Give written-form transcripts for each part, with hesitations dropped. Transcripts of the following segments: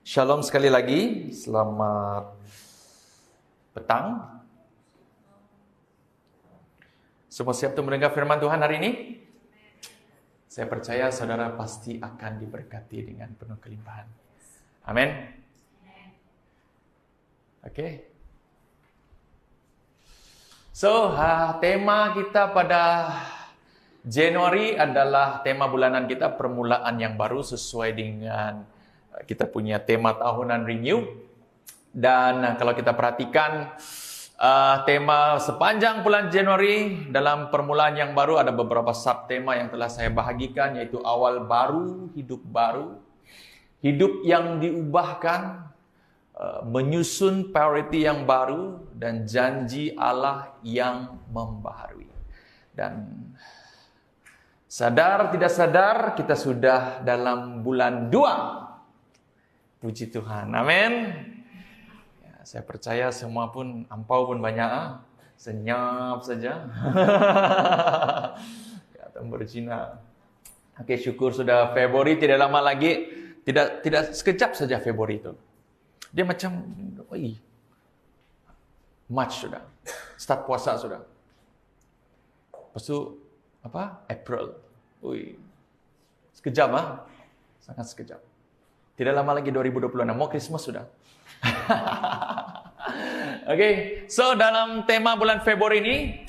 Shalom sekali lagi, selamat petang. Semua siap untuk mendengar firman Tuhan hari ini? Saya percaya saudara pasti akan diberkati dengan penuh kelimpahan. Amin. Oke. So, tema kita pada Januari adalah tema bulanan kita, permulaan yang baru sesuai dengan kita punya tema tahunan renew. Dan kalau kita perhatikan tema sepanjang bulan Januari dalam permulaan yang baru ada beberapa subtema yang telah saya bahagikan, yaitu awal baru, hidup yang diubahkan, menyusun priority yang baru, dan janji Allah yang membaharui. Dan sadar tidak sadar kita sudah dalam bulan 2. Puji Tuhan, amin. Ya, saya percaya semua pun ampau pun banyak, senyap saja. Kata berjina. Oke, syukur sudah Februari, tidak lama lagi, tidak sekejap saja Februari itu. Dia macam, March sudah, start puasa sudah. Lepas itu, April. Sekejap, sangat sekejap. Tidak lama lagi 2026, mau Christmas sudah. Oke, so dalam tema bulan Februari ini,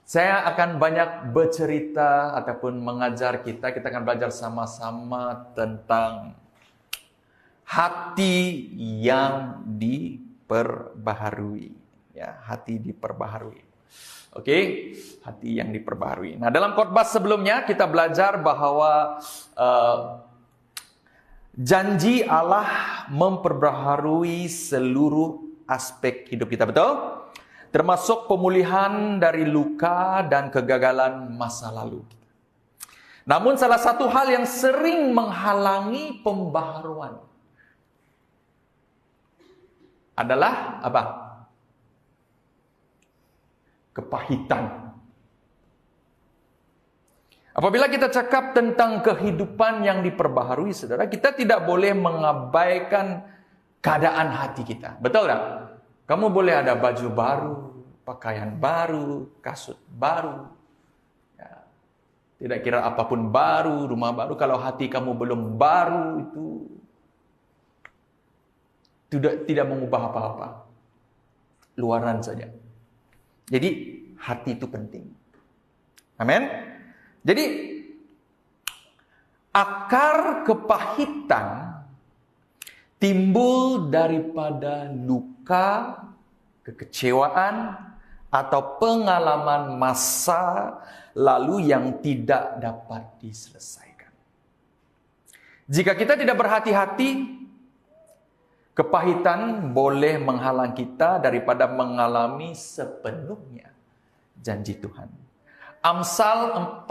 saya akan banyak bercerita ataupun mengajar kita akan belajar sama-sama tentang hati yang diperbaharui. Ya, hati diperbaharui. Oke, hati yang diperbaharui. Nah, dalam khotbah sebelumnya kita belajar bahwa janji Allah memperbaharui seluruh aspek hidup kita, betul? Termasuk pemulihan dari luka dan kegagalan masa lalu. Namun salah satu hal yang sering menghalangi pembaharuan adalah apa? Kepahitan. Apabila kita cakap tentang kehidupan yang diperbaharui, saudara, kita tidak boleh mengabaikan keadaan hati kita. Betul tak? Kamu boleh ada baju baru, pakaian baru, kasut baru. Ya. Tidak kira apapun baru, rumah baru. Kalau hati kamu belum baru, itu tidak mengubah apa-apa. Luaran saja. Jadi, hati itu penting. Amin. Jadi, akar kepahitan timbul daripada luka, kekecewaan, atau pengalaman masa lalu yang tidak dapat diselesaikan. Jika kita tidak berhati-hati, kepahitan boleh menghalang kita daripada mengalami sepenuhnya janji Tuhan. Amsal 4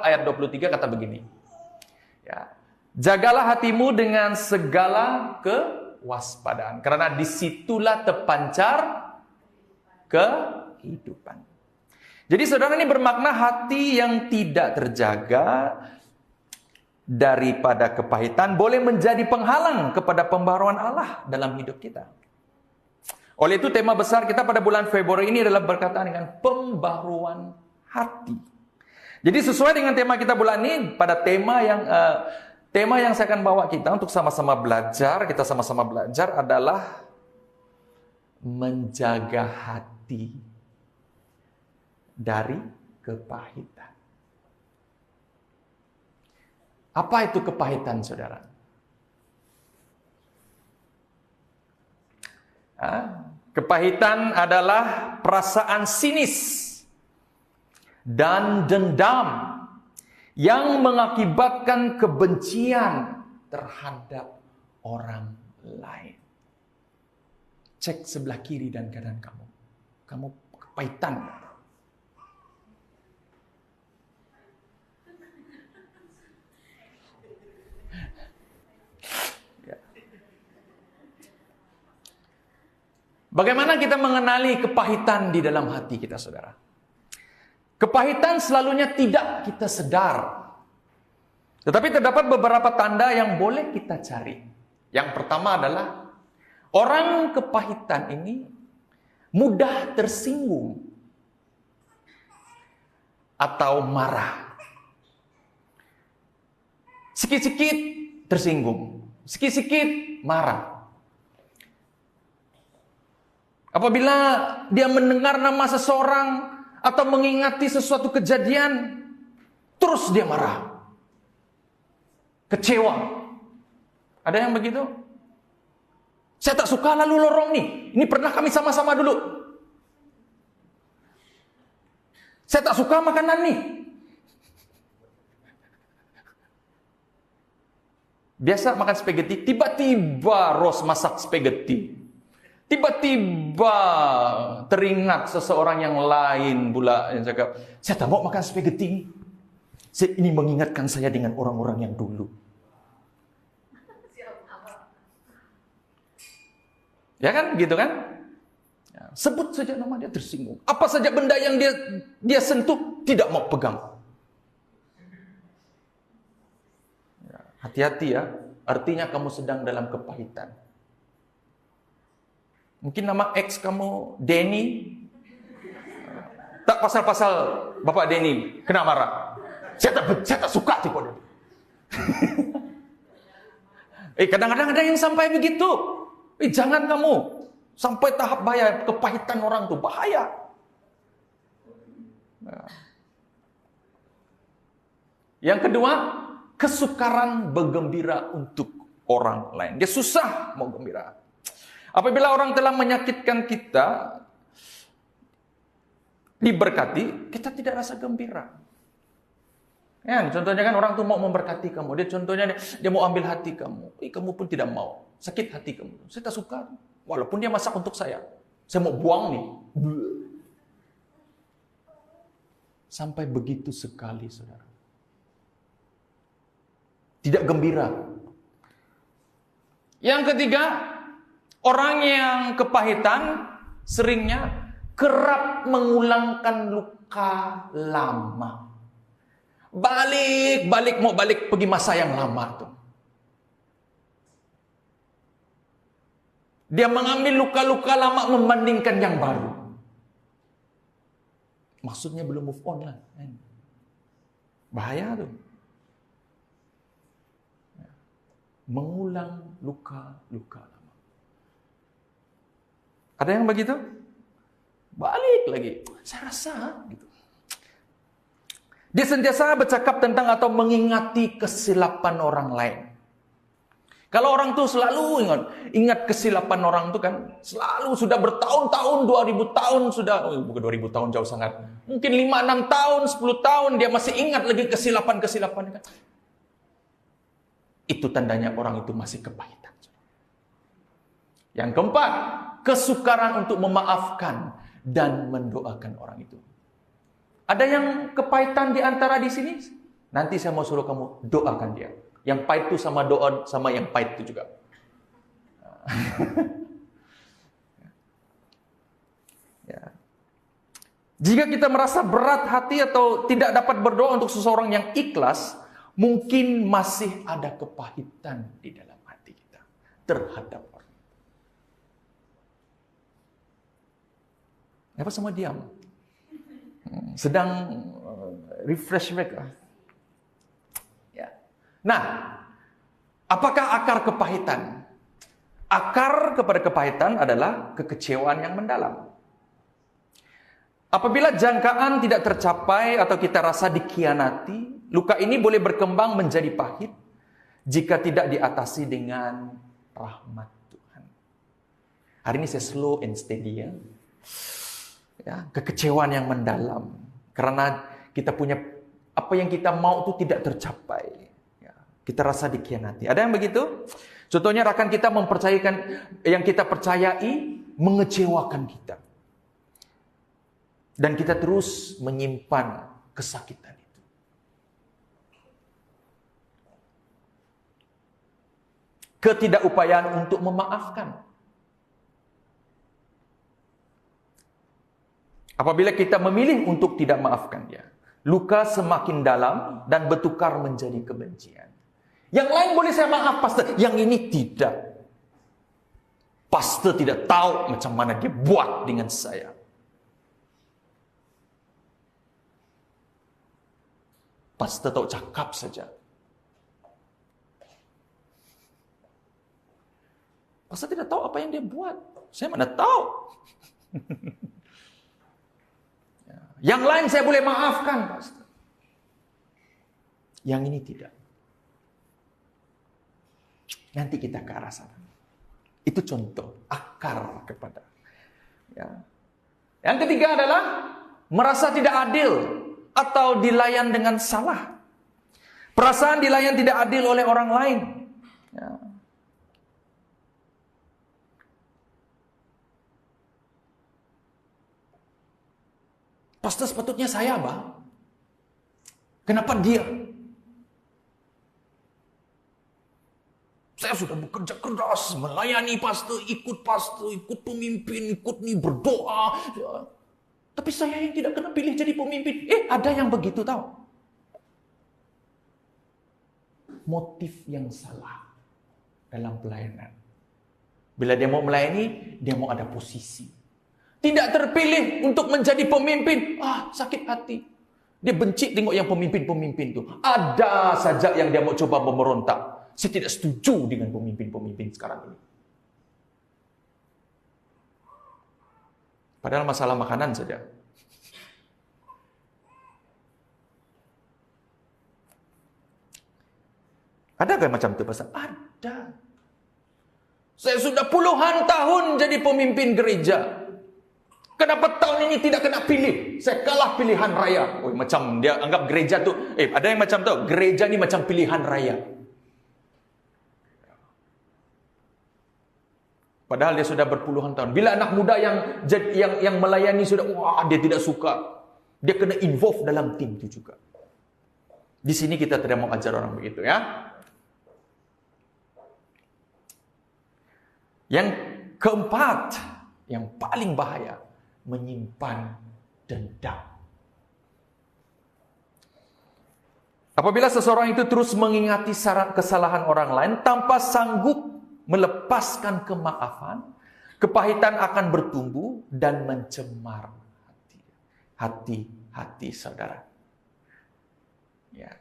ayat 23 kata begini. Ya. Jagalah hatimu dengan segala kewaspadaan, karena disitulah terpancar kehidupan. Jadi saudara, ini bermakna hati yang tidak terjaga daripada kepahitan boleh menjadi penghalang kepada pembaharuan Allah dalam hidup kita. Oleh itu tema besar kita pada bulan Februari ini adalah berkaitan dengan pembaharuan hati. Jadi sesuai dengan tema kita bulan ini, pada tema yang saya akan bawa kita untuk sama-sama belajar, kita sama-sama belajar adalah menjaga hati dari kepahitan. Apa itu kepahitan, saudara? Kepahitan adalah perasaan sinis dan dendam yang mengakibatkan kebencian terhadap orang lain. Cek sebelah kiri dan kanan kamu. Kamu kepahitan. Bagaimana kita mengenali kepahitan di dalam hati kita, saudara? Kepahitan selalunya tidak kita sedar. Tetapi terdapat beberapa tanda yang boleh kita cari. Yang pertama adalah orang kepahitan ini mudah tersinggung atau marah. Sikit-sikit tersinggung, sikit-sikit marah. Apabila dia mendengar nama seseorang atau mengingati sesuatu kejadian, terus dia marah, kecewa. Ada yang begitu? Saya tak suka lalu lorong nih. Ini pernah kami sama-sama dulu. Saya tak suka makanan nih. Biasa makan spaghetti, tiba-tiba Ros masak spaghetti. Tiba-tiba teringat seseorang yang lain pula yang cakap, saya tak mau makan spaghetti. Ini mengingatkan saya dengan orang-orang yang dulu. Ya kan, gitu kan? Ya, sebut saja nama dia tersinggung. Apa saja benda yang dia sentuh tidak mau pegang. Ya, hati-hati ya. Artinya kamu sedang dalam kepahitan. Mungkin nama ex kamu Denny. Tak pasal-pasal Bapak Denny kena marah. Saya tak suka tipe dia. Kadang-kadang ada yang sampai begitu. Jangan kamu sampai tahap bahaya. Kepahitan orang itu bahaya. Yang kedua, kesukaran bergembira untuk orang lain. Dia susah mau gembira. Apabila orang telah menyakitkan kita, diberkati, kita tidak rasa gembira. Ya, contohnya kan orang tuh mau memberkati kamu. Dia mau ambil hati kamu. Kamu pun tidak mau. Sakit hati kamu. Saya tak suka. Walaupun dia masak untuk saya. Saya mau buang nih. Sampai begitu sekali, saudara. Tidak gembira. Yang ketiga, orang yang kepahitan seringnya kerap mengulangkan luka lama. Mau balik pergi masa yang lama tuh. Dia mengambil luka-luka lama membandingkan yang baru. Maksudnya belum move on lah. Bahaya tuh. Mengulang luka-luka lama. Ada yang begitu? Balik lagi. Saya rasa gitu. Dia sentiasa bercakap tentang atau mengingati kesilapan orang lain. Kalau orang tuh selalu ingat kesilapan orang tuh kan, selalu sudah bertahun-tahun, 2000 tahun sudah, bukan 2000 tahun jauh sangat. Mungkin 5-6 tahun, 10 tahun dia masih ingat lagi kesilapan-kesilapan kan. Itu tandanya orang itu masih kepahitan. Yang keempat, kesukaran untuk memaafkan dan mendoakan orang itu. Ada yang kepahitan di antara di sini? Nanti saya mau suruh kamu doakan dia. Yang pahit itu sama doa sama yang pahit itu juga. Ya. Jika kita merasa berat hati atau tidak dapat berdoa untuk seseorang yang ikhlas, mungkin masih ada kepahitan di dalam hati kita terhadap orang. Apa semua diam? Sedang refresh mereka. Ya. Nah, apakah akar kepahitan? Akar kepada kepahitan adalah kekecewaan yang mendalam. Apabila jangkaan tidak tercapai atau kita rasa dikhianati, luka ini boleh berkembang menjadi pahit jika tidak diatasi dengan rahmat Tuhan. Hari ini saya slow and steady ya. Kekecewaan yang mendalam karena kita punya apa yang kita mau itu tidak tercapai. Kita rasa dikhianati. Ada yang begitu? Contohnya rekan kita mempercayakan yang kita percayai mengecewakan kita. Dan kita terus menyimpan kesakitan itu. Ketidakupayaan untuk memaafkan. Apabila kita memilih untuk tidak maafkan dia, luka semakin dalam dan bertukar menjadi kebencian. Yang lain boleh saya maaf, pastor. Yang ini tidak. Pastor tidak tahu macam mana dia buat dengan saya. Pastor tahu cakap saja. Pastor tidak tahu apa yang dia buat. Saya mana tahu. Yang lain saya boleh maafkan, pastor. Yang ini tidak. Nanti kita ke arah sana. Itu contoh akar kepada. Ya. Yang ketiga adalah merasa tidak adil atau dilayan dengan salah. Perasaan dilayan tidak adil oleh orang lain. Ya. Pastor, sepatutnya saya, Bang. Kenapa dia? Saya sudah bekerja keras, melayani pastor, ikut pemimpin, ikut nih berdoa. Ya. Tapi saya yang tidak kena pilih jadi pemimpin. Ada yang begitu tahu. Motif yang salah dalam pelayanan. Bila dia mau melayani, dia mau ada posisi. Tidak terpilih untuk menjadi pemimpin. Sakit hati. Dia benci tengok yang pemimpin-pemimpin itu. Ada saja yang dia mau coba memberontak. Saya tidak setuju dengan pemimpin-pemimpin sekarang ini. Padahal masalah makanan saja. Ada gak macam itu, Pastor? Ada. Saya sudah puluhan tahun jadi pemimpin gereja. Kenapa tahun ini tidak kena pilih? Saya kalah pilihan raya. Macam dia anggap gereja tu, ada yang macam tu, gereja ni macam pilihan raya. Padahal dia sudah berpuluhan tahun. Bila anak muda yang melayani sudah, dia tidak suka. Dia kena involve dalam tim itu juga. Di sini kita tidak mau ajar orang begitu, ya. Yang keempat, yang paling bahaya, menyimpan dendam. Apabila seseorang itu terus mengingati kesalahan orang lain tanpa sanggup melepaskan kemaafan, kepahitan akan bertumbuh dan mencemar hati saudara. Ya.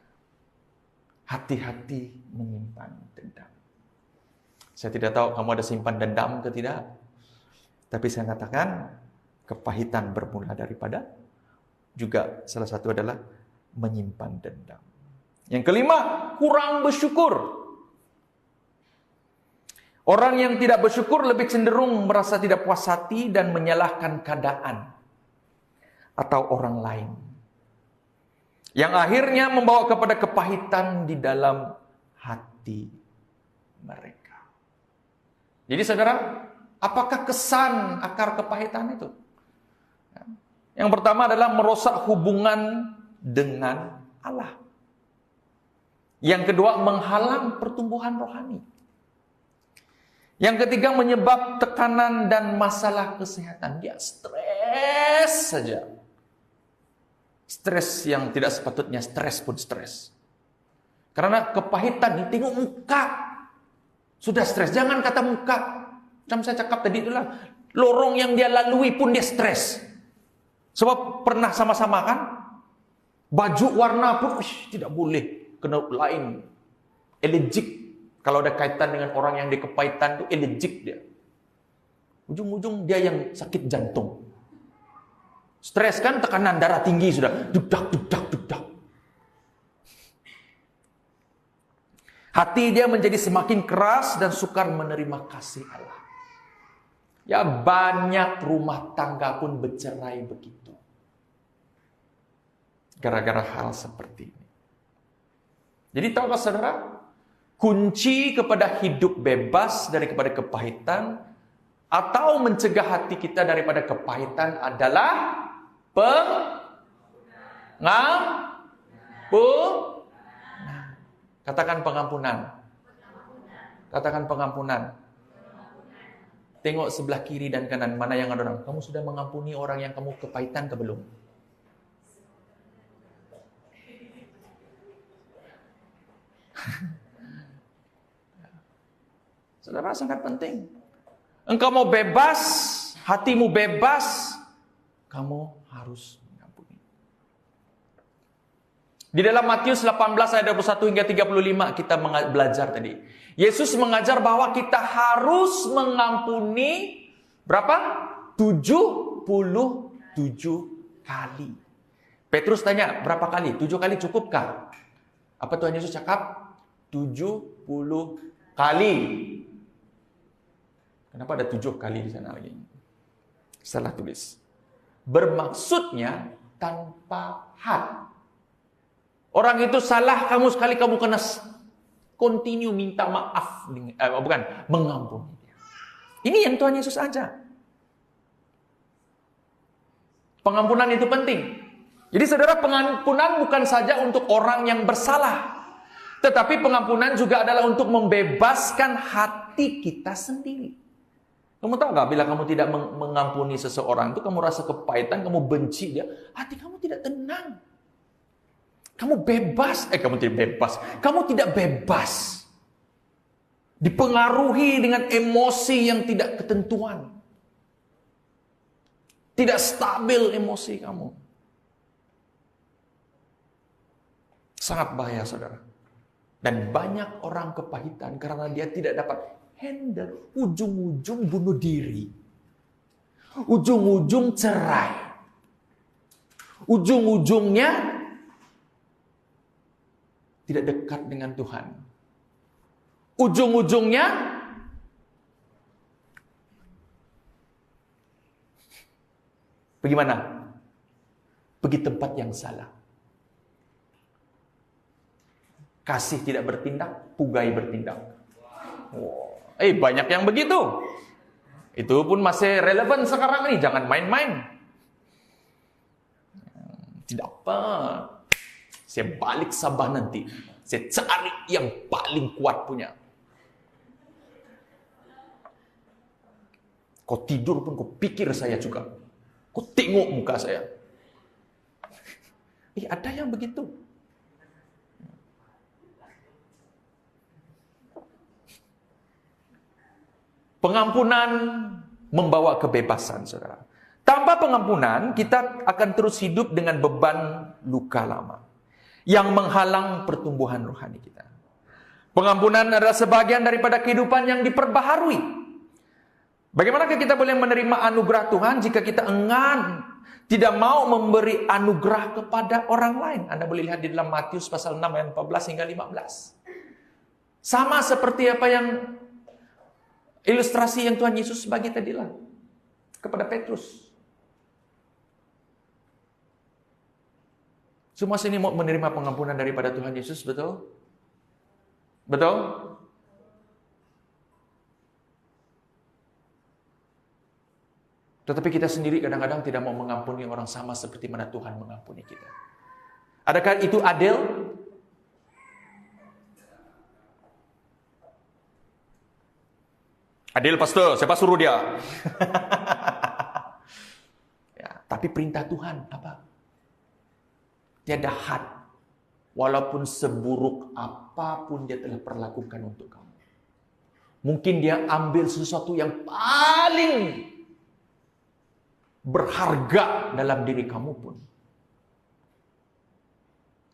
Hati-hati menyimpan dendam. Saya tidak tahu kamu ada simpan dendam ke tidak. Tapi saya katakan kepahitan bermula daripada juga salah satu adalah menyimpan dendam. Yang kelima, kurang bersyukur. Orang yang tidak bersyukur lebih cenderung merasa tidak puas hati dan menyalahkan keadaan atau orang lain. Yang akhirnya membawa kepada kepahitan di dalam hati mereka. Jadi saudara, apakah kesan akar kepahitan itu? Yang pertama adalah merosak hubungan dengan Allah. Yang kedua, menghalang pertumbuhan rohani. Yang ketiga, menyebab tekanan dan masalah kesehatan. Dia stres saja. Stres yang tidak sepatutnya stres pun stres. Karena kepahitan ini tengok muka. Sudah stres, jangan kata muka. Macam saya cakap tadi itulah, lorong yang dia lalui pun dia stres. Sebab pernah sama-sama kan, baju warna pun tidak boleh, kena lain, allergic. Kalau ada kaitan dengan orang yang di kepahitan itu allergic dia. Ujung-ujung dia yang sakit jantung. Stres kan, tekanan darah tinggi sudah, dudak. Hati dia menjadi semakin keras dan sukar menerima kasih Allah. Ya, banyak rumah tangga pun bercerai begitu. Gara-gara hal seperti ini. Jadi tahukah saudara, kunci kepada hidup bebas daripada kepahitan atau mencegah hati kita daripada kepahitan adalah Katakan pengampunan. Katakan pengampunan. Tengok sebelah kiri dan kanan, mana yang ada orang. Kamu sudah mengampuni orang yang kamu kepahitan ke belum? Saudara, sangat penting. Engkau mau bebas, hatimu bebas, kamu harus mengampuni. Di dalam Matius 18 ayat 21 hingga 35 kita belajar tadi. Yesus mengajar bahwa kita harus mengampuni berapa? 77 kali. Petrus tanya, berapa kali? 7 kali cukupkah? Apa Tuhan Yesus cakap? 70 kali. Kenapa ada 7 kali di sana lagi? Salah tulis. Bermaksudnya tanpa had. Orang itu salah, kamu sekali kamu kena continue minta maaf. Mengampuni. Ini yang Tuhan Yesus ajar. Pengampunan itu penting. Jadi saudara, pengampunan bukan saja untuk orang yang bersalah. Tetapi pengampunan juga adalah untuk membebaskan hati kita sendiri. Kamu tahu gak, bila kamu tidak mengampuni seseorang itu, kamu rasa kepahitan, kamu benci dia, hati kamu tidak tenang. Kamu bebas, kamu tidak bebas. Kamu tidak bebas. Dipengaruhi dengan emosi yang tidak ketentuan. Tidak stabil emosi kamu. Sangat bahaya, saudara. Dan banyak orang kepahitan karena dia tidak dapat handle. Ujung-ujung bunuh diri. Ujung-ujung cerai. Ujung-ujungnya tidak dekat dengan Tuhan. Ujung-ujungnya bagaimana? Pergi tempat yang salah. Kasih tidak bertindak, pugai bertindak. Wow. Banyak yang begitu. Itu pun masih relevan sekarang ini. Jangan main-main. Tidak apa. Saya balik Sabah nanti. Saya cari yang paling kuat punya. Kau tidur pun kau pikir saya juga. Kau tengok muka saya. Ada yang begitu. Pengampunan membawa kebebasan, saudara. Tanpa pengampunan, kita akan terus hidup dengan beban luka lama yang menghalang pertumbuhan rohani kita. Pengampunan adalah sebagian daripada kehidupan yang diperbaharui. Bagaimanakah kita boleh menerima anugerah Tuhan jika kita enggan, tidak mau memberi anugerah kepada orang lain? Anda boleh lihat di dalam Matius pasal 6 ayat 14 hingga 15. Sama seperti apa yang ilustrasi yang Tuhan Yesus bagi tadilah kepada Petrus. Semua sini mau menerima pengampunan daripada Tuhan Yesus, betul? Betul? Tetapi kita sendiri kadang-kadang tidak mau mengampuni orang sama seperti mana Tuhan mengampuni kita. Adakah itu adil? Adil, pastor, siapa suruh dia? Ya, tapi perintah Tuhan apa? Tiada had, walaupun seburuk apapun dia telah perlakukan untuk kamu. Mungkin dia ambil sesuatu yang paling berharga dalam diri kamu pun.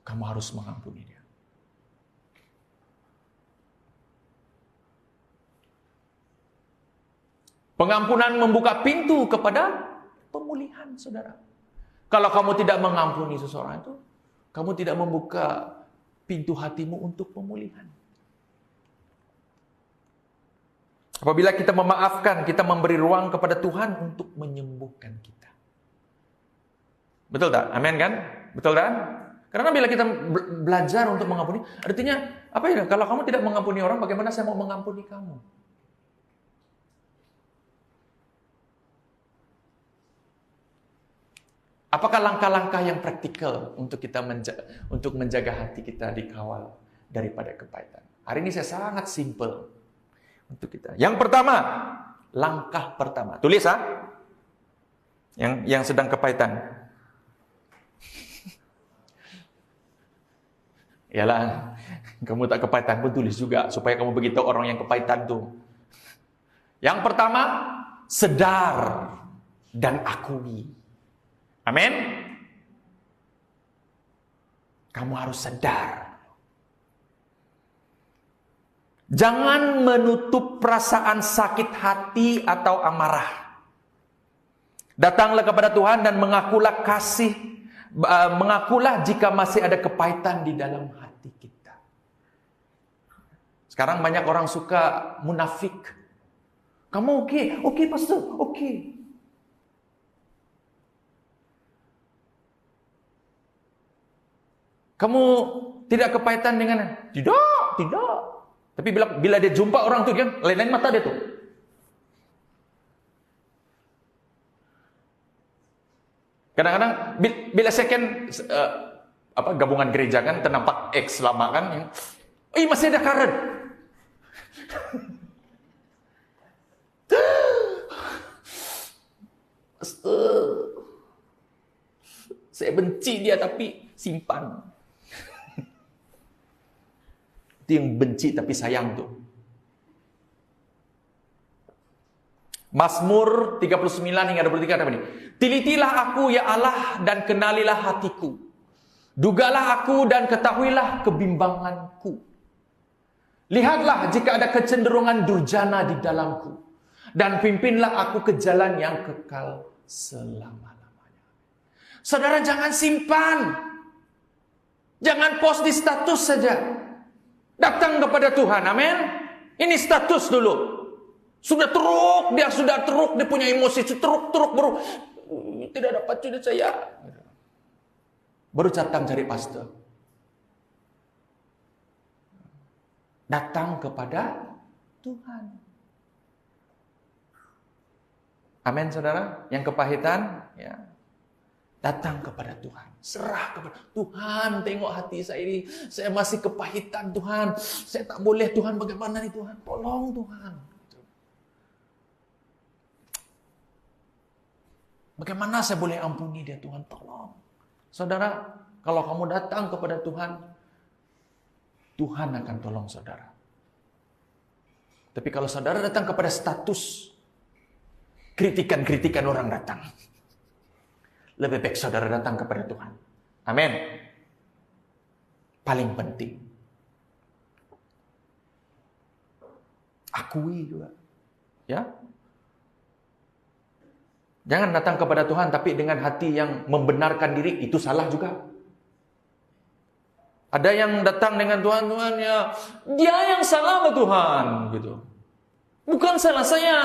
Kamu harus mengampuni dia. Pengampunan membuka pintu kepada pemulihan, saudara. Kalau kamu tidak mengampuni seseorang itu, kamu tidak membuka pintu hatimu untuk pemulihan. Apabila kita memaafkan, kita memberi ruang kepada Tuhan untuk menyembuhkan kita. Betul tak? Amin kan? Betul kan? Karena bila kita belajar untuk mengampuni, artinya apa ya? Kalau kamu tidak mengampuni orang, bagaimana saya mau mengampuni kamu? Apakah langkah-langkah yang praktikal untuk kita menjaga hati kita dikawal daripada kepahitan? Hari ini saya sangat simple untuk kita. Yang pertama, langkah pertama. Tulis yang sedang kepahitan. Iyalah, Kamu tak kepahitan pun tulis juga, supaya kamu beritahu orang yang kepahitan tuh. Yang pertama, sedar dan akui. Amin. Kamu harus sadar. Jangan menutup perasaan sakit hati atau amarah. Datanglah kepada Tuhan dan mengakulah jika masih ada kepahitan di dalam hati kita. Sekarang banyak orang suka munafik. Kamu oke pastor, oke. Kamu tidak kepahitan dengan? Tidak. Tapi bila dia jumpa orang tuh, dia lain-lain mata dia tuh. Kadang-kadang bila second gabungan gereja kan ternampak X lama kan, masih ada current. Saya benci dia tapi simpan. Itu yang benci tapi sayang tuh. Mazmur 39 hingga 23 ada ini. Telitilah aku ya Allah dan kenalilah hatiku. Dugalah aku dan ketahuilah kebimbanganku. Lihatlah jika ada kecenderungan durjana di dalamku. Dan pimpinlah aku ke jalan yang kekal selama-lamanya. Saudara jangan simpan. Jangan post di status saja. Datang kepada Tuhan, amin. Ini status dulu. Sudah teruk, dia punya emosi, teruk baru tidak dapat jodoh saya. Baru datang cari pastor. Datang kepada Tuhan. Amin, saudara. Yang kepahitan, ya, datang kepada Tuhan. Serah kepada Tuhan. Tengok hati saya ini, saya masih kepahitan Tuhan. Saya tak boleh Tuhan, bagaimana nih Tuhan? Tolong Tuhan. Bagaimana saya boleh ampuni dia Tuhan? Tolong. Saudara, kalau kamu datang kepada Tuhan, Tuhan akan tolong saudara. Tapi kalau saudara datang kepada status, kritikan orang datang. Lebih baik saudara datang kepada Tuhan. Amin. Paling penting. Akui juga. Ya. Jangan datang kepada Tuhan tapi dengan hati yang membenarkan diri, itu salah juga. Ada yang datang dengan Tuhan ya, dia yang salah sama Tuhan gitu. Bukan salah saya.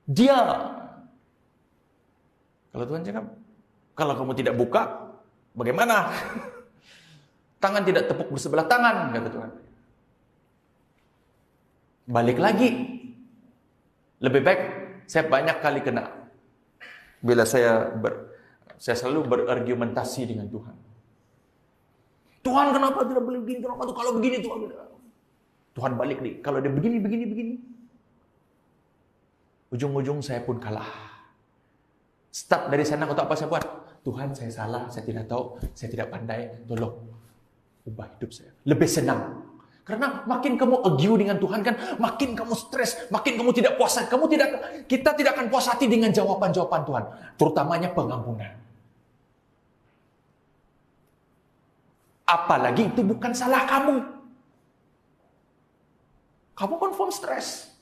Dia. Kalau Tuhan cakap, kalau kamu tidak buka, bagaimana? Tangan tidak tepuk bersebelah tangan, kata Tuhan. Balik lagi. Lebih baik, saya banyak kali kena. Bila saya selalu berargumentasi dengan Tuhan. Tuhan kenapa tidak boleh begini? Kenapa tuh kalau begini Tuhan? Tuhan balik nih. Kalau dia begini. Ujung-ujung saya pun kalah. Start dari sana, untuk apa saya buat? Tuhan, saya salah, saya tidak tahu, saya tidak pandai. Tolong ubah hidup saya. Lebih senang. Karena makin kamu argue dengan Tuhan kan, makin kamu stres, makin kamu tidak puas hati. Kita tidak akan puas hati dengan jawaban-jawaban Tuhan, terutamanya pengampunan. Apalagi itu bukan salah kamu. Kamu confirm stres.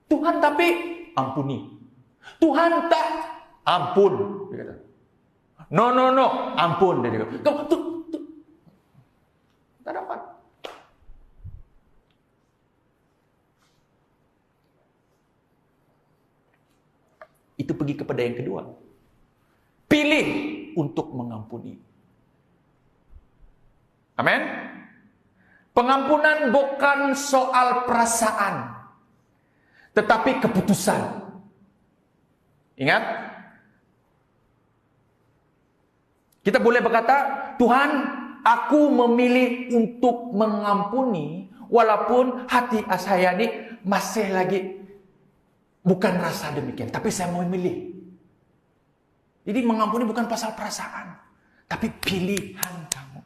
Tuhan tapi ampuni. Tuhan tak ampun. Dia kata. No, ampun. Dia kata. Kamu tuh. Tak dapat. Itu pergi kepada yang kedua. Pilih untuk mengampuni. Amin. Pengampunan bukan soal perasaan, tetapi keputusan. Ingat? Kita boleh berkata, Tuhan, aku memilih untuk mengampuni walaupun hati saya ini masih lagi bukan rasa demikian. Tapi saya mau memilih. Jadi mengampuni bukan pasal perasaan, tapi pilihan kamu.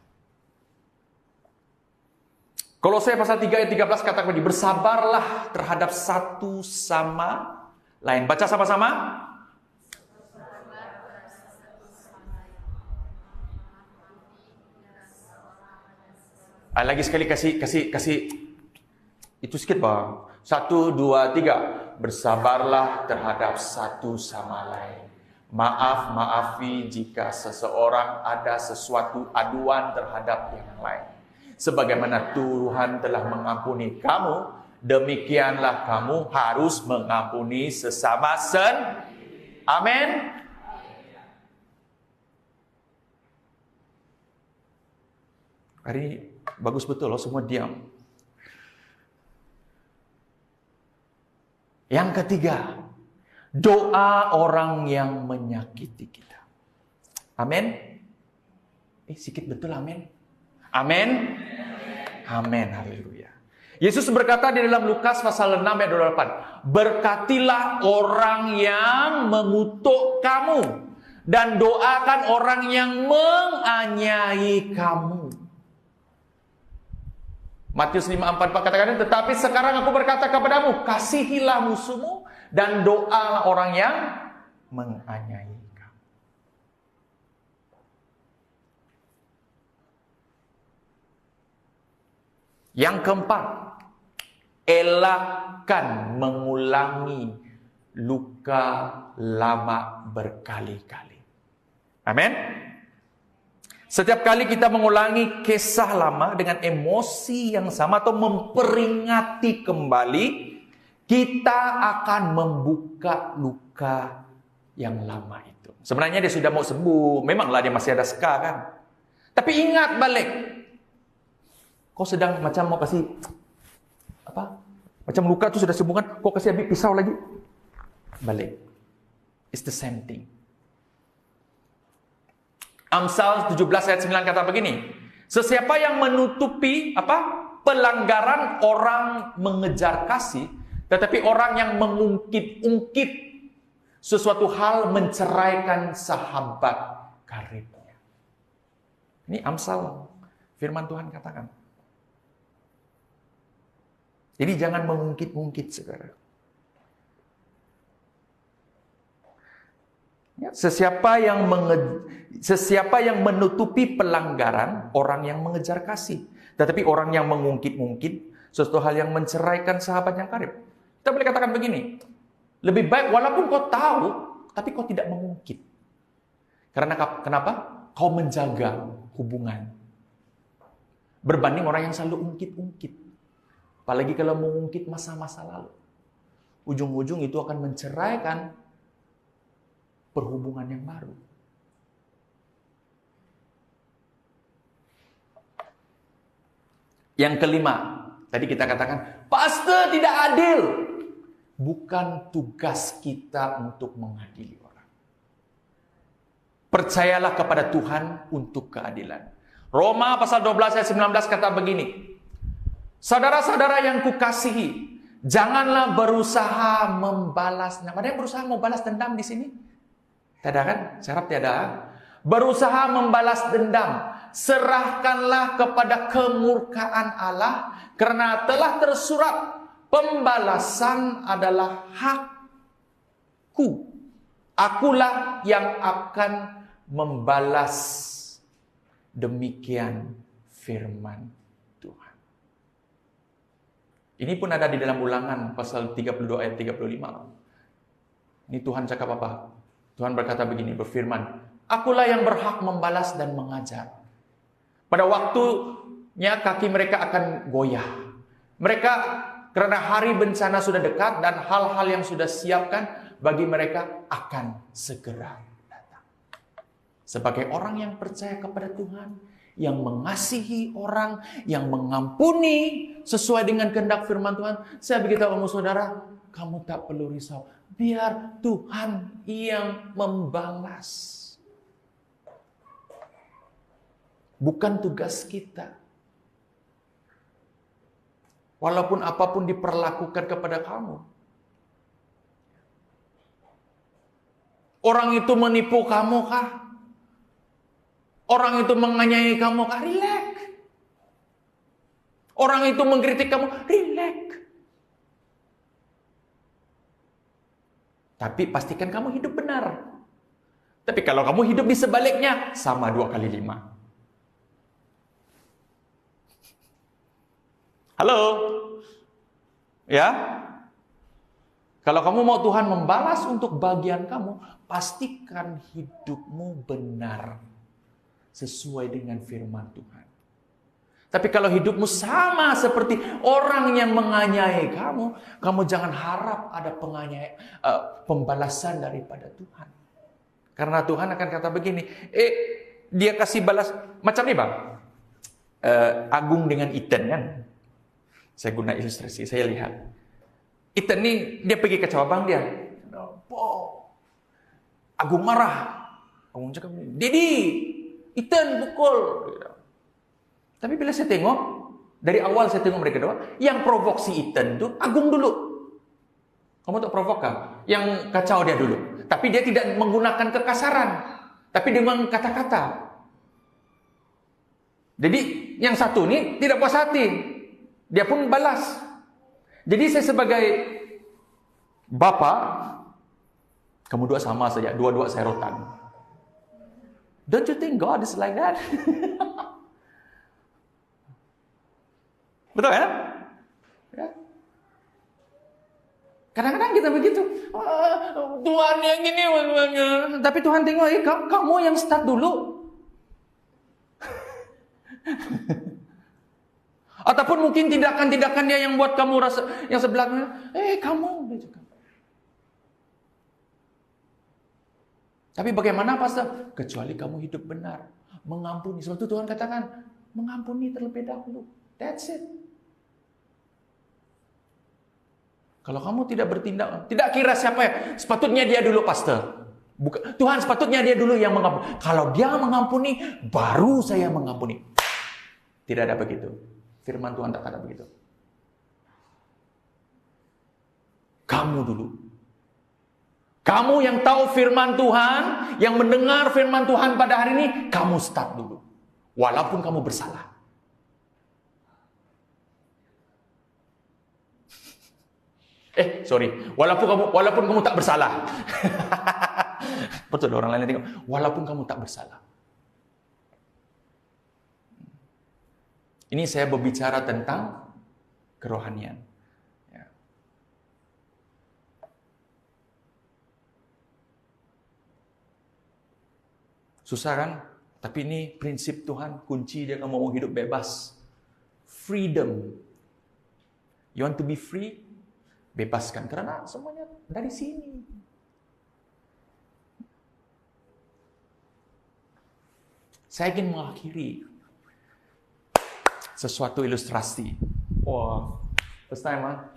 Kolose pasal 3 ayat 13 katakan begini, bersabarlah terhadap satu sama lain. Baca sama-sama. Lagi sekali kasih itu sedikit bang. 1, 2, 3. Bersabarlah terhadap satu sama lain. Maafi jika seseorang ada sesuatu aduan terhadap yang lain. Sebagaimana Tuhan telah mengampuni kamu, demikianlah kamu harus mengampuni sesama Amin. Hari ini bagus betul loh, semua diam. Yang ketiga, doa orang yang menyakiti kita. Amin. Sedikit betul amin. Amin. Amin. Haleluya. Yesus berkata di dalam Lukas pasal 6 ayat 28, berkatilah orang yang mengutuk kamu dan doakan orang yang menganiaya kamu. Matius 5:44 katakan, tetapi sekarang aku berkata kepadamu, kasihilah musuhmu dan doalah orang yang menganiaya kamu. Yang keempat, elakkan mengulangi luka lama berkali-kali. Amin. Setiap kali kita mengulangi kisah lama dengan emosi yang sama atau memperingati kembali, kita akan membuka luka yang lama itu. Sebenarnya dia sudah mau sembuh, memanglah dia masih ada seka kan. Tapi ingat balik, kau sedang macam mau kasih apa? Macam luka itu sudah sembuh kan, kau kasih ambil pisau lagi, balik. It's the same thing. Amsal 17 ayat 9 kata begini, sesiapa yang menutupi pelanggaran orang mengejar kasih, tetapi orang yang mengungkit-ungkit sesuatu hal menceraikan sahabat karibnya. Ini Amsal, firman Tuhan katakan. Jadi jangan mengungkit-ungkit sekarang. Ya, sesiapa yang menutupi pelanggaran orang yang mengejar kasih, tetapi orang yang mengungkit-ungkit sesuatu hal yang menceraikan sahabat yang karib. Kita boleh katakan begini, lebih baik walaupun kau tahu, tapi kau tidak mengungkit. Karena kenapa? Kau menjaga hubungan. Berbanding orang yang selalu ungkit-ungkit. Apalagi kalau mengungkit masa-masa lalu. Ujung-ujung itu akan menceraikan perhubungan yang baru. Yang kelima, tadi kita katakan, pastor tidak adil. Bukan tugas kita untuk mengadili orang. Percayalah kepada Tuhan untuk keadilan. Roma pasal 12 ayat 19 kata begini, saudara-saudara yang kukasihi, janganlah berusaha membalas. Ada yang berusaha membalas dendam di sini? Tiada kan? Saya harap tiada. Berusaha membalas dendam. Serahkanlah kepada kemurkaan Allah. Karena telah tersurat, pembalasan adalah hakku. Akulah yang akan membalas. Demikian firman Tuhan. Ini pun ada di dalam Ulangan pasal 32 ayat 35. Ini Tuhan cakap apa? Tuhan berkata begini, berfirman, akulah yang berhak membalas dan mengajar. Pada waktunya kaki mereka akan goyah. Mereka karena hari bencana sudah dekat dan hal-hal yang sudah siapkan bagi mereka akan segera datang. Sebagai orang yang percaya kepada Tuhan, yang mengasihi orang, yang mengampuni sesuai dengan kehendak firman Tuhan, saya beritahu kamu saudara, kamu tak perlu risau. Biar Tuhan yang membalas. Bukan tugas kita. Walaupun apapun diperlakukan kepada kamu. Orang itu menipu kamu kah? Orang itu menganiaya kamu kah? Relax. Orang itu mengkritik kamu, relax. Tapi pastikan kamu hidup benar. Tapi kalau kamu hidup di sebaliknya, sama 2 kali 5. Halo? Ya? Kalau kamu mau Tuhan membalas untuk bagian kamu, pastikan hidupmu benar. Sesuai dengan firman Tuhan. Tapi kalau hidupmu sama seperti orang yang menganiaya kamu jangan harap ada pembalasan daripada Tuhan. Karena Tuhan akan kata begini, dia kasih balas macam ini bang. Agung dengan Ethan kan. Saya guna ilustrasi, saya lihat. Ethan ini dia pergi ke cabang dia. Agung marah. Agung cakap, Didi, Ethan pukul. Tapi bila saya tengok, dari awal saya tengok mereka dua, yang provoksi Ethan itu Agung dulu. Kamu tak provok kan? Yang kacau dia dulu. Tapi dia tidak menggunakan kekasaran. Tapi dengan kata-kata. Jadi yang satu ini tidak puas hati. Dia pun balas. Jadi saya sebagai bapak, kamu dua sama saja. Dua-dua saya rotan. Don't you think God is like that? Betul kan? Ya. Kadang-kadang kita begitu. Tuhan yang ini. Tapi Tuhan tengok, kamu yang start dulu. Ataupun mungkin tindakan-tindakan dia yang buat kamu rasa, yang sebelahnya, kamu. Tapi bagaimana pastor? Kecuali kamu hidup benar. Mengampuni. Sebab itu Tuhan katakan, mengampuni terlebih dahulu. That's it. Kalau kamu tidak bertindak, tidak kira siapa ya, sepatutnya dia dulu pastor. Tuhan sepatutnya dia dulu yang mengampuni. Kalau dia mengampuni, baru saya mengampuni. Tidak ada begitu. Firman Tuhan tak kata begitu. Kamu dulu. Kamu yang tahu firman Tuhan, yang mendengar firman Tuhan pada hari ini, kamu start dulu. Walaupun kamu bersalah. Walaupun kamu tak bersalah. Betul, orang lain tengok. Walaupun kamu tak bersalah. Ini saya berbicara tentang kerohanian. Ya. Susah kan? Tapi ini prinsip Tuhan, kunci dia kamu mau hidup bebas. Freedom. You want to be free? Bebaskan. Karena semuanya dari sini. Saya ingin mengakhiri sesuatu ilustrasi. Wah, first time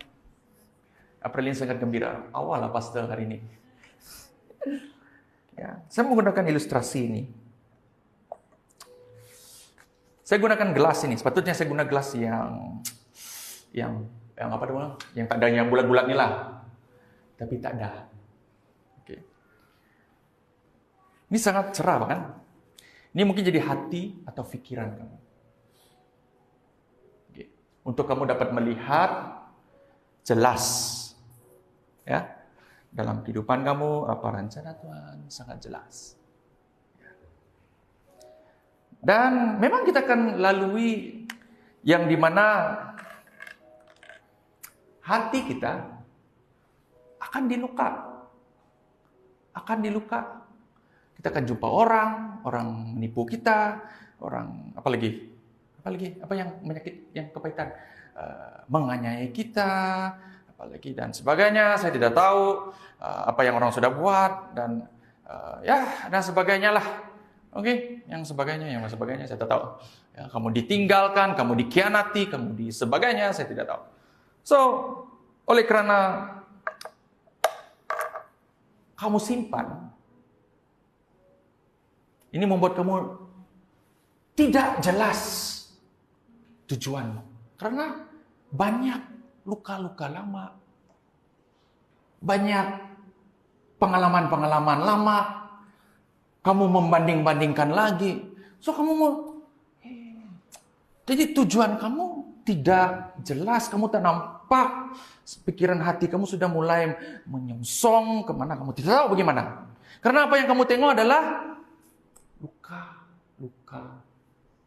Aprilin sangat gembira. Awal lah pastor hari ini. Ya, saya menggunakan ilustrasi ini. Saya gunakan gelas ini. Sepatutnya saya guna gelas yang apa namanya? Yang tak ada yang bulat-bulat ni lah. Tapi tak ada. Oke. Ini sangat cerah kan? Ini mungkin jadi hati atau pikiran kamu. Untuk kamu dapat melihat jelas ya dalam kehidupan kamu apa rencana Tuhan sangat jelas. Dan memang kita akan lalui yang dimana hati kita akan diluka. Kita akan jumpa orang menipu kita, orang apalagi apa yang menyakit, yang kepahitan, menganiaya kita, apalagi dan sebagainya. Saya tidak tahu apa yang orang sudah buat dan dan sebagainya lah. Oke, yang sebagainya saya tidak tahu. Ya, kamu ditinggalkan, kamu dikhianati, kamu di sebagainya, saya tidak tahu. So, oleh karena kamu simpan, ini membuat kamu tidak jelas tujuanmu. Karena banyak luka-luka lama. Banyak pengalaman-pengalaman lama. Kamu membanding-bandingkan lagi. So kamu mau... Jadi tujuan kamu tidak jelas, kamu tak nampak. Pikiran hati kamu sudah mulai menyongsong kemana kamu tidak tahu bagaimana. Karena apa yang kamu tengok adalah luka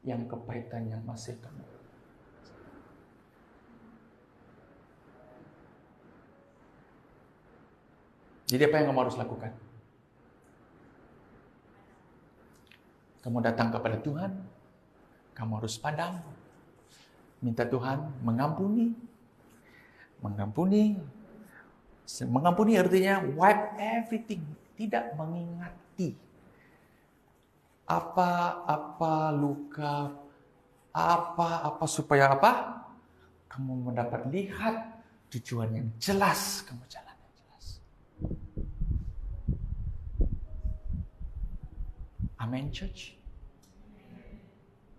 yang kepahitan yang masih kamu. Jadi apa yang kamu harus lakukan? Kamu datang kepada Tuhan, kamu harus padam, minta Tuhan mengampuni. Mengampuni artinya wipe everything, tidak mengingati apa luka, apa supaya apa? Kamu mendapat lihat tujuan yang jelas, kamu jalan yang jelas. Amin, church.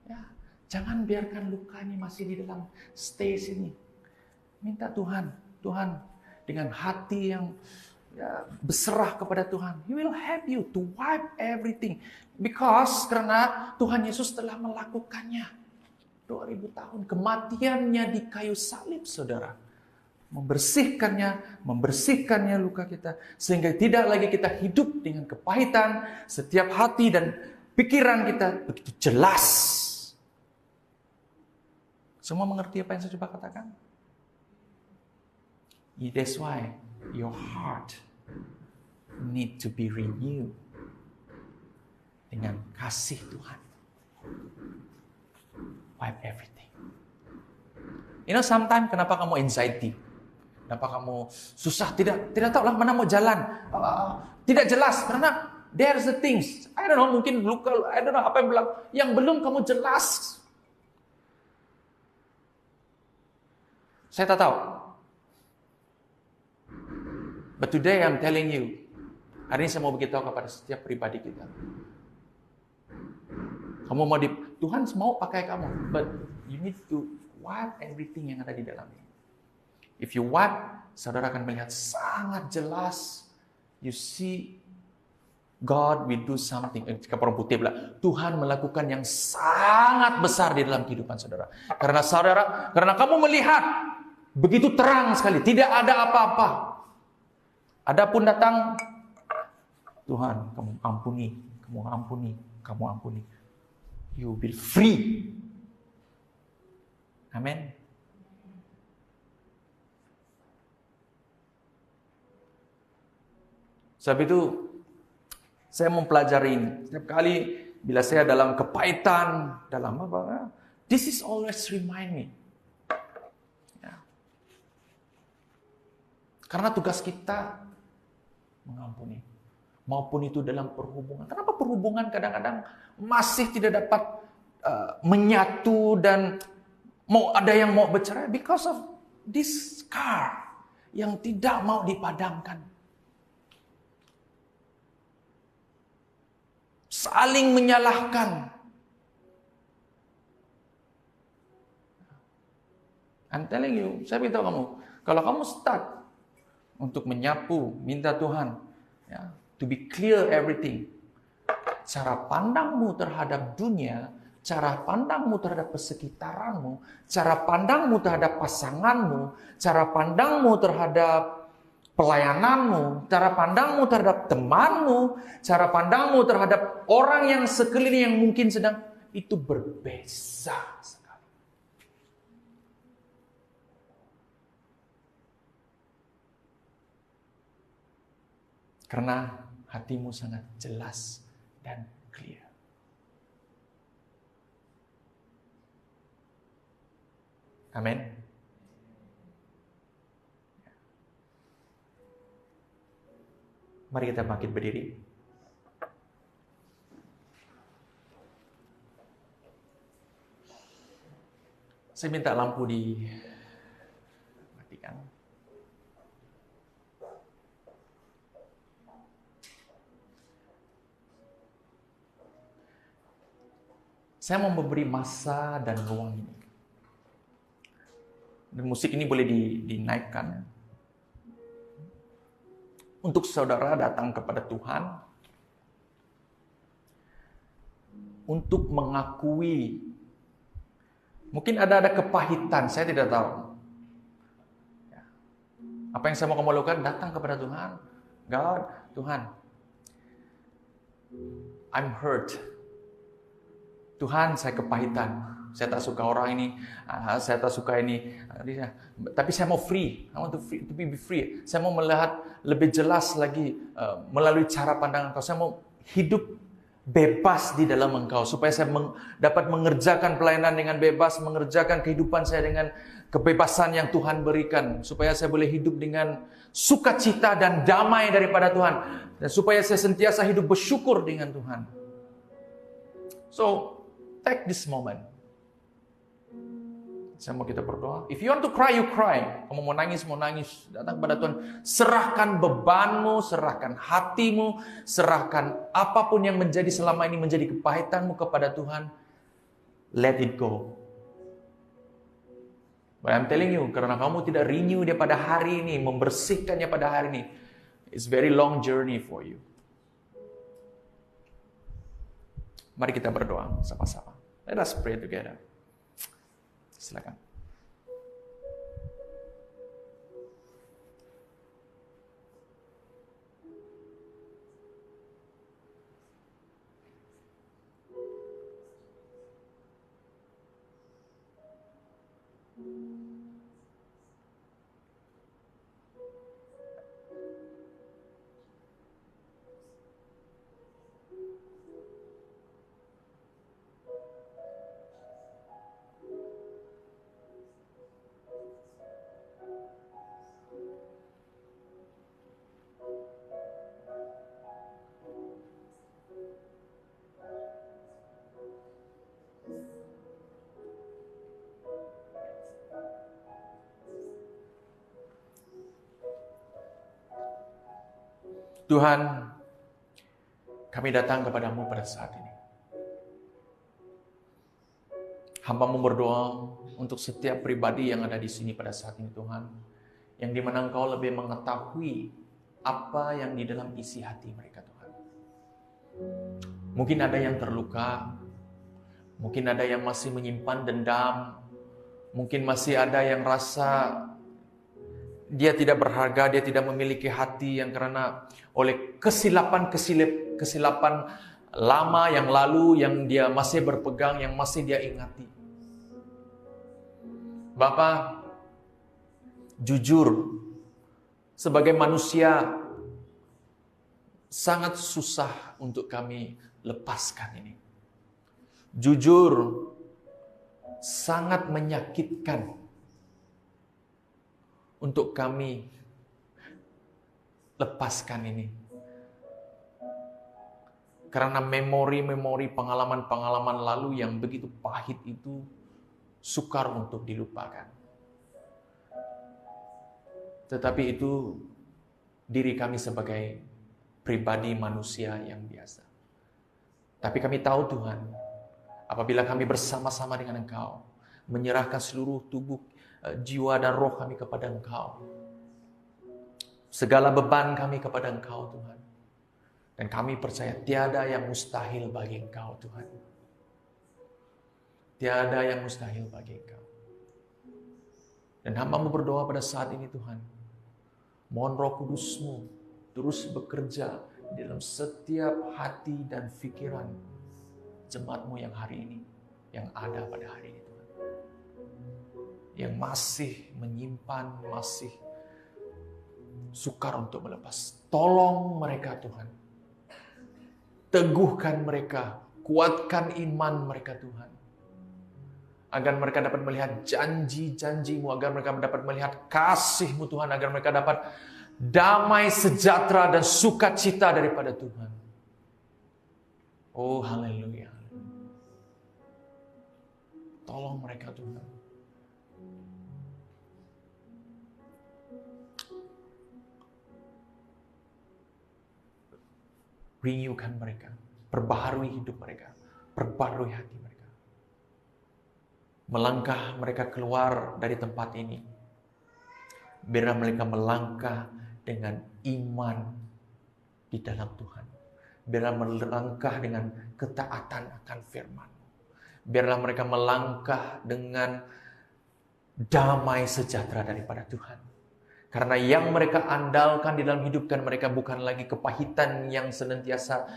Ya, jangan biarkan luka ini masih di dalam stay sini. Minta Tuhan dengan hati yang berserah kepada Tuhan. He will help you to wipe everything. Because karena Tuhan Yesus telah melakukannya. 2000 tahun kematiannya di kayu salib, saudara. Membersihkannya luka kita. Sehingga tidak lagi kita hidup dengan kepahitan. Setiap hati dan pikiran kita begitu jelas. Semua mengerti apa yang saya coba katakan? That's why your heart need to be renewed dengan kasih Tuhan. Wipe everything. You know, sometimes kenapa kamu anxiety? Kenapa kamu susah? Tidak tahu lah mana mau jalan. Tidak jelas karena there's the things. I don't know, mungkin luka. I don't know apa yang belum kamu jelas. Saya tak tahu. But today I'm telling you, hari ini saya mau beritahu kepada setiap pribadi kita. Kamu mau Tuhan mau pakai kamu, but you need to wipe everything yang ada di dalamnya. If you wipe, saudara akan melihat sangat jelas. You see, God will do something. Jika orang putih bilang, Tuhan melakukan yang sangat besar di dalam kehidupan saudara. Karena kamu melihat begitu terang sekali, tidak ada apa-apa. Adapun datang, Tuhan, kamu ampuni. You will be free. Amin. Sebab itu, saya mempelajari ini. Setiap kali bila saya dalam kepahitan, dalam apa, this is always remind me. Ya. Karena tugas kita mengampuni. Maupun itu dalam perhubungan. Kenapa perhubungan kadang-kadang masih tidak dapat menyatu dan ada yang mau bercerai? Because of this scar yang tidak mau dipadamkan. Saling menyalahkan. I'm telling you, saya beritahu kamu, kalau kamu start untuk menyapu, minta Tuhan, ya, to be clear everything. Cara pandangmu terhadap dunia, cara pandangmu terhadap persekitaranmu, cara pandangmu terhadap pasanganmu, cara pandangmu terhadap pelayananmu, cara pandangmu terhadap temanmu, cara pandangmu terhadap orang yang sekeliling yang mungkin sedang, itu berbeza sekali. Karena hatimu sangat jelas dan clear. Amin. Mari kita bangkit berdiri. Saya minta lampu dimatikan. Saya mau memberi masa dan ruang ini. Dan musik ini boleh dinaikkan. untuk saudara datang kepada Tuhan untuk mengakui, mungkin ada kepahitan, saya tidak tahu. Apa yang saya mau kamu lakukan? Datang kepada Tuhan. God, Tuhan, I'm hurt. Tuhan, saya kepahitan. Saya tak suka orang ini, saya tak suka ini. Tapi saya mau free. I want to be free. Saya mau melihat lebih jelas lagi melalui cara pandang Engkau. Saya mau hidup bebas di dalam Engkau. Supaya saya dapat mengerjakan pelayanan dengan bebas, mengerjakan kehidupan saya dengan kebebasan yang Tuhan berikan. Supaya saya boleh hidup dengan sukacita dan damai daripada Tuhan. Dan supaya saya sentiasa hidup bersyukur dengan Tuhan. So, take this moment. Saya mau kita berdoa. If you want to cry, you cry. Kamu mau nangis, datang kepada Tuhan. Serahkan bebanmu, serahkan hatimu, serahkan apapun yang menjadi selama ini menjadi kepahitanmu kepada Tuhan. Let it go. But I'm telling you, karena kamu tidak renew dia pada hari ini, membersihkannya pada hari ini, it's very long journey for you. Mari kita berdoa sama-sama. Let us pray together. Silakan. Tuhan, kami datang kepadamu pada saat ini. Hamba-Mu berdoa untuk setiap pribadi yang ada di sini pada saat ini, Tuhan. Yang di mana Engkau lebih mengetahui apa yang di dalam isi hati mereka, Tuhan. Mungkin ada yang terluka, mungkin ada yang masih menyimpan dendam, mungkin masih ada yang rasa dia tidak berharga, dia tidak memiliki hati yang karena oleh kesilapan lama yang lalu yang dia masih berpegang, yang masih dia ingati. Bapa, jujur, sebagai manusia sangat susah untuk kami lepaskan ini. Jujur, sangat menyakitkan untuk kami lepaskan ini. Karena memori-memori pengalaman-pengalaman lalu yang begitu pahit itu sukar untuk dilupakan. Tetapi itu diri kami sebagai pribadi manusia yang biasa. Tapi kami tahu Tuhan, apabila kami bersama-sama dengan Engkau, menyerahkan seluruh tubuh, jiwa dan roh kami kepada Engkau, segala beban kami kepada Engkau Tuhan. Dan kami percaya tiada yang mustahil bagi Engkau Tuhan. Tiada yang mustahil bagi Engkau. Dan hamba-Mu berdoa pada saat ini Tuhan. Mohon Roh Kudus-Mu terus bekerja dalam setiap hati dan pikiran jemaat-Mu yang hari ini, yang ada pada hari ini Tuhan. Yang masih menyimpan, masih sukar untuk melepas. Tolong mereka Tuhan. Teguhkan mereka, kuatkan iman mereka Tuhan. Agar mereka dapat melihat janji-janji-Mu, agar mereka dapat melihat kasih-Mu Tuhan, agar mereka dapat damai, sejahtera, dan sukacita daripada Tuhan. Oh, haleluya. Tolong mereka Tuhan. Renewkan mereka, perbaharui hidup mereka, perbaharui hati mereka. Melangkah mereka keluar dari tempat ini. Biarlah mereka melangkah dengan iman di dalam Tuhan. Biarlah melangkah dengan ketaatan akan firman. Biarlah mereka melangkah dengan damai sejahtera daripada Tuhan. Karena yang mereka andalkan di dalam hidup mereka bukan lagi kepahitan yang senantiasa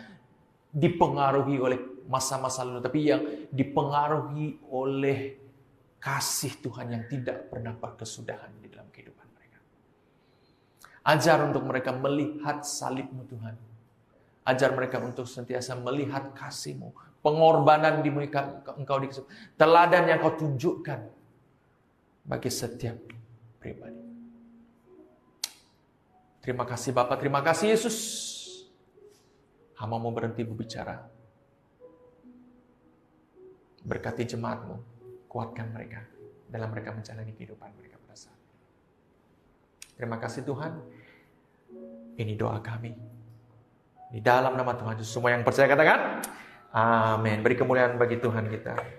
dipengaruhi oleh masa-masa lalu, tapi yang dipengaruhi oleh kasih Tuhan yang tidak pernah berkesudahan di dalam kehidupan mereka. Ajar untuk mereka melihat salib-Mu Tuhan. Ajar mereka untuk sentiasa melihat kasih-Mu, pengorbanan di muka Engkau, teladan yang Kau tunjukkan bagi setiap pribadi. Terima kasih Bapa, terima kasih Yesus. Hamba mau berhenti berbicara. Berkati jemaat-Mu, kuatkan mereka dalam mereka menjalani kehidupan mereka pada saat ini. Terima kasih Tuhan. Ini doa kami. Di dalam nama Tuhan Yesus, semua yang percaya katakan, amin. Beri kemuliaan bagi Tuhan kita.